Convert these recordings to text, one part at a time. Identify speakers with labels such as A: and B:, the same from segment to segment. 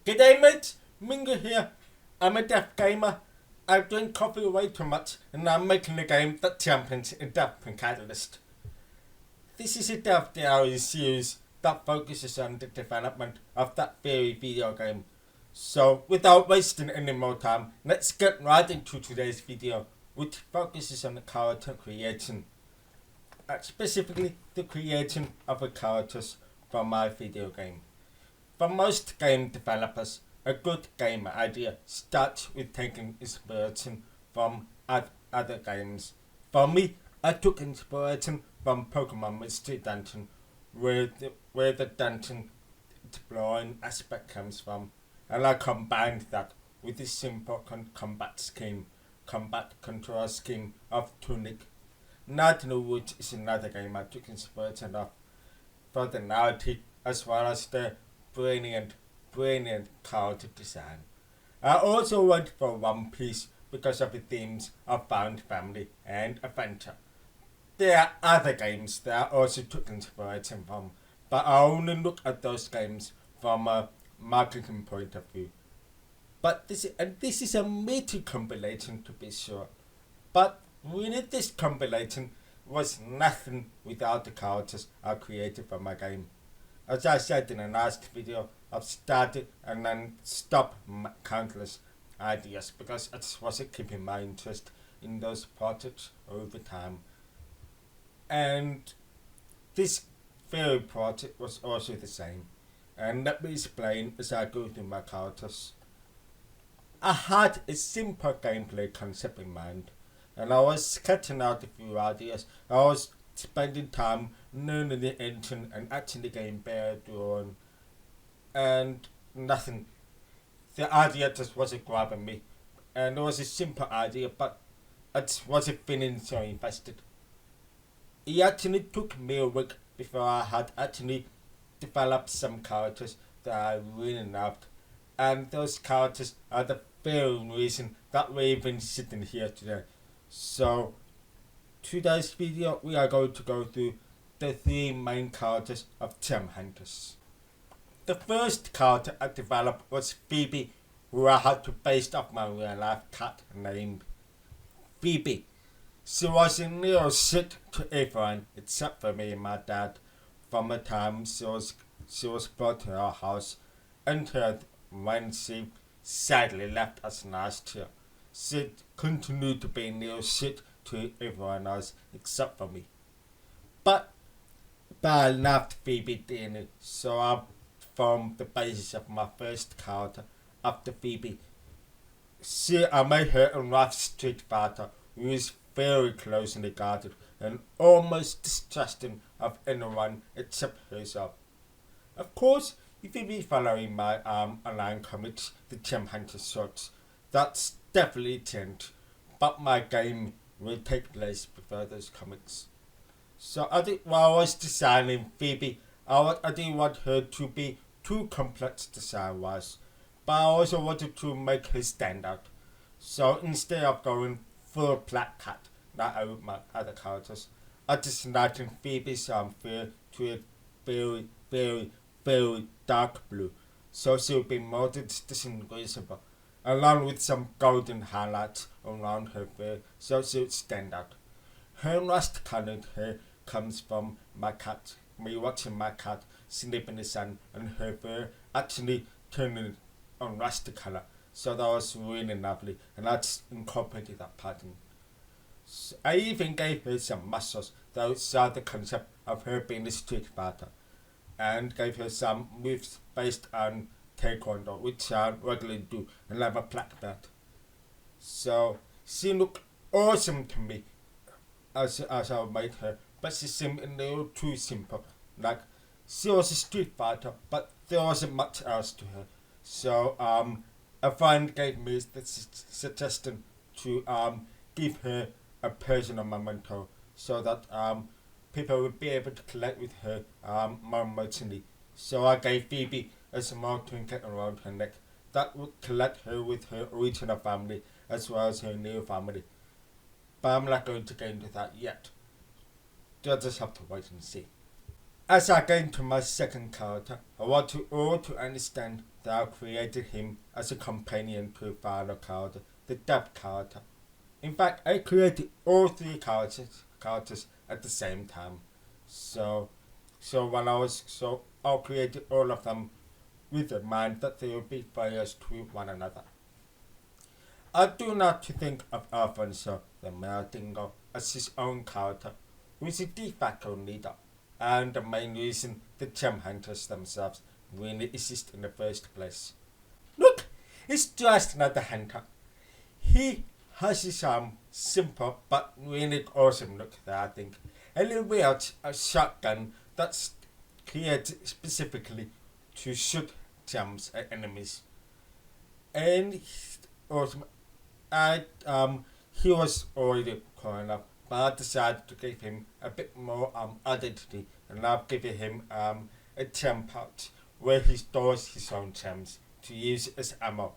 A: G'day mates, Mingo here. I'm a deaf gamer. I drink coffee way too much and I'm making a game that champions a deaf catalyst. This is a Deaf Diary series that focuses on the development of that very video game. So without wasting any more time, let's get right into today's video, which focuses on the character creation. Specifically the creation of the characters from my video game. For most game developers, a good game idea starts with taking inspiration from other games. For me, I took inspiration from Pokemon Mystery Dungeon, where the dungeon exploring aspect comes from, and I combined that with the simple combat control scheme of Tunic. Night in the Woods is another game I took inspiration of for the narrative as well as the brilliant character design. I also went for One Piece because of the themes of found family and adventure. There are other games that I also took inspiration from, but I only look at those games from a marketing point of view. But this is a meaty compilation to be sure. But really this compilation was nothing without the characters I created for my game. As I said in the last video, I've started and then stopped countless ideas because it wasn't keeping my interest in those projects over time. And this very project was also the same. And let me explain as I go through my characters. I had a simple gameplay concept in mind, and I was sketching out a few ideas. I was spending time learning the engine and actually getting better drawing, and nothing. The idea just wasn't grabbing me, and it was a simple idea, but it wasn't feeling so invested. It actually took me a week before I had actually developed some characters that I really loved, and those characters are the very reason that we're even sitting here today. So today's video we are going to go through the three main characters of Gem Hunters. The first character I developed was Phoebe, who I had to base off my real life cat named Phoebe. She was a real shit to everyone except for me and my dad from the time she was brought to our house until when she sadly left us last year. She continued to be real shit to everyone else except for me. But I loved Phoebe dearly, so I formed the basis of my first character after Phoebe. I made her a rough street fighter who is very closely guarded and almost distrusting of anyone except herself. Of course, if you be following my online comics, the Gem Hunter shorts, that's definitely changed, but my game will take place before those comics. So while I was designing Phoebe, I didn't want her to be too complex design-wise, but I also wanted to make her stand out. So instead of going full black cat like I would my other characters, I decided Phoebe's fur to a very, very, very dark blue, so she'll be more distinguishable, along with some golden highlights around her fur, so she'll stand out. Her rust colored hair comes from me watching my cat sleep in the sun, and her fur actually turning on rusty color, so that was really lovely, and I incorporated that pattern. So I even gave her some muscles that saw the concept of her being a street fighter, and gave her some moves based on taekwondo, which I regularly do, and have a black belt. So she looked awesome to me as I made her, but she seemed a little too simple. Like, she was a street fighter, but there wasn't much else to her. So a friend gave me the suggestion to give her a personal memento, so that people would be able to collect with her more emotionally. So I gave Phoebe a small trinket around her neck that would collect her with her original family as well as her new family. But I'm not going to get into that yet. You'll just have to wait and see. As I get into my second character, I want you all to understand that I created him as a companion to the final character, the deaf character. In fact, I created all three characters at the same time. So, I created all of them with the mind that they will be failures to one another. I do not think of Alfonso, the male dingo, as his own character, who is a de facto leader, and the main reason the gem hunters themselves really exist in the first place. Look, he's just another hunter. He has his simple but really awesome look that I think. And he wields a shotgun that's created specifically to shoot gems at enemies. And he's awesome. He was already growing up, but I decided to give him a bit more identity, and I've given him a gem pouch where he stores his own gems to use as ammo,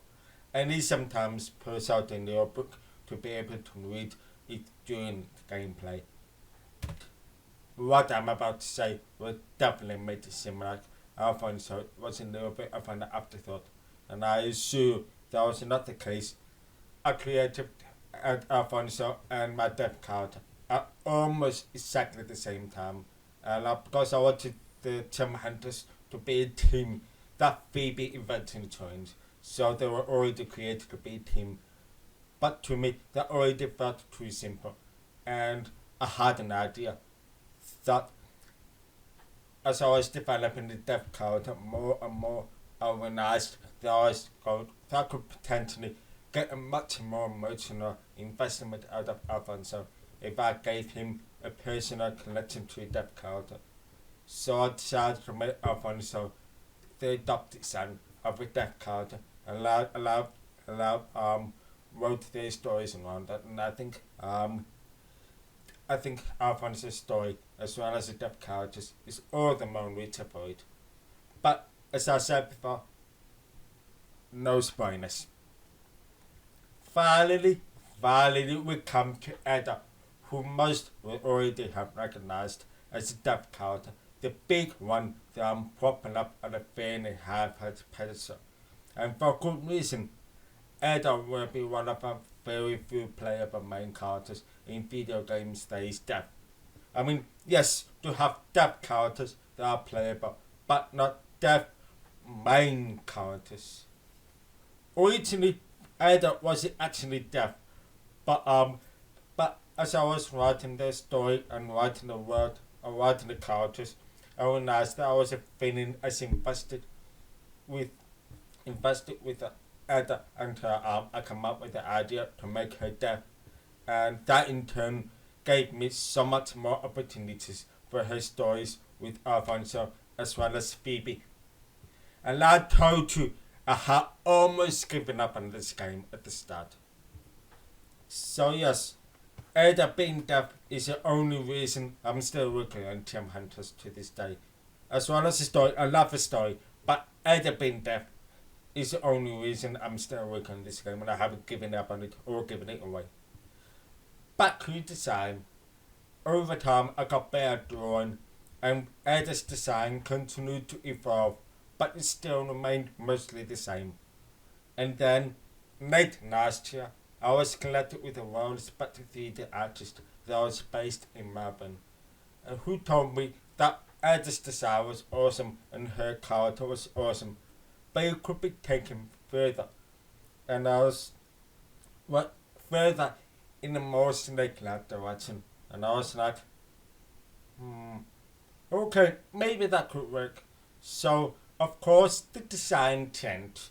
A: and he sometimes pulls out a notebook to be able to read it during the gameplay. What I'm about to say will definitely make it seem like Alfonso was a little bit of an afterthought, and I assure that was not the case. I created Alfonso and my death character at almost exactly the same time, and because I wanted the gem hunters to be a team that Phoebe eventually joined, so they were already created to be a team. But to me, that already felt too simple, and I had an idea that as I was developing the death character more and more, I realized that could potentially get a much more emotional investment out of Alfonso if I gave him a personal connection to the death character. So I decided to make Alfonso the adopted son of a death character and wrote their stories around that, and I think Alfonso's story, as well as the death characters, is all the more reachable for it. But as I said before, no spoilers. Finally, we come to Ada, who most will already have recognized as the death character, the big one that I'm propping up on a fairly high-pitched pedestal. And for good reason. Ada will be one of our very few playable main characters in video games that is deaf. I mean, yes, to have deaf characters that are playable, but not deaf main characters. Originally, Ada wasn't actually deaf, but as I was writing the story and writing the world and writing the characters, I realized that I was feeling as with invested with Ada and her I come up with the idea to make her deaf, and that in turn gave me so much more opportunities for her stories with Alfonso as well as Phoebe. And I told you I had almost given up on this game at the start. So yes, Ada being deaf is the only reason I'm still working on Gem Hunters to this day. As well as the story, I love the story, but Ada being deaf is the only reason I'm still working on this game and I haven't given up on it or given it away. Back to design. Over time I got better at drawing and Ada's design continued to evolve, but it still remained mostly the same. And then, late last year, I was connected with a well-respected theatre artist that was based in Melbourne, and who told me that Ada's design was awesome and her character was awesome, but it could be taken further. And I was further in a more snake-like direction. And I was like, okay, maybe that could work. So, of course, the design changed.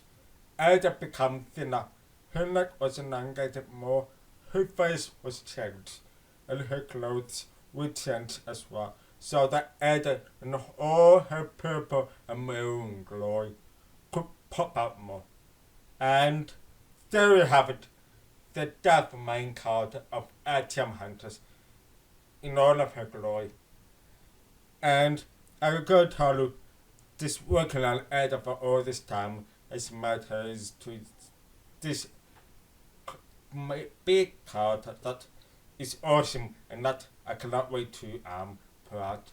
A: Ada became thinner. Her neck was elongated more. Her face was changed. And her clothes were changed as well. So that Ada and all her purple and maroon glory could pop out more. And there you have it. The deaf main character of Gem Hunters in all of her glory. And I will tell you, this working on Ada for all this time has made her to this big character that is awesome and that I cannot wait to put out.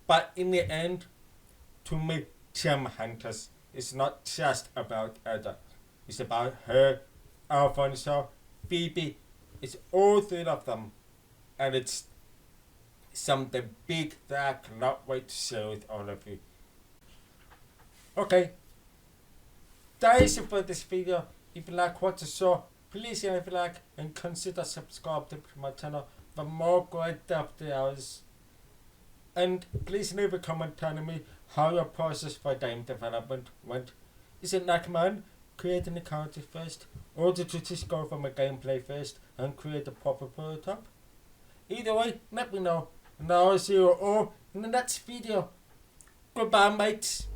A: But in the end, to me, Team Hunters is not just about Ada. It's about her, Alfonso, Phoebe. It's all three of them. And it's something big that I cannot wait to share with all of you. Okay, that is it for this video. If you like what you saw, please leave a like and consider subscribing to my channel for more great videos. And please leave a comment telling me how your process for game development went. Is it like mine, creating the characters first, or did you just go from a gameplay first and create a proper prototype? Either way, let me know, and I'll see you all in the next video. Goodbye, mates.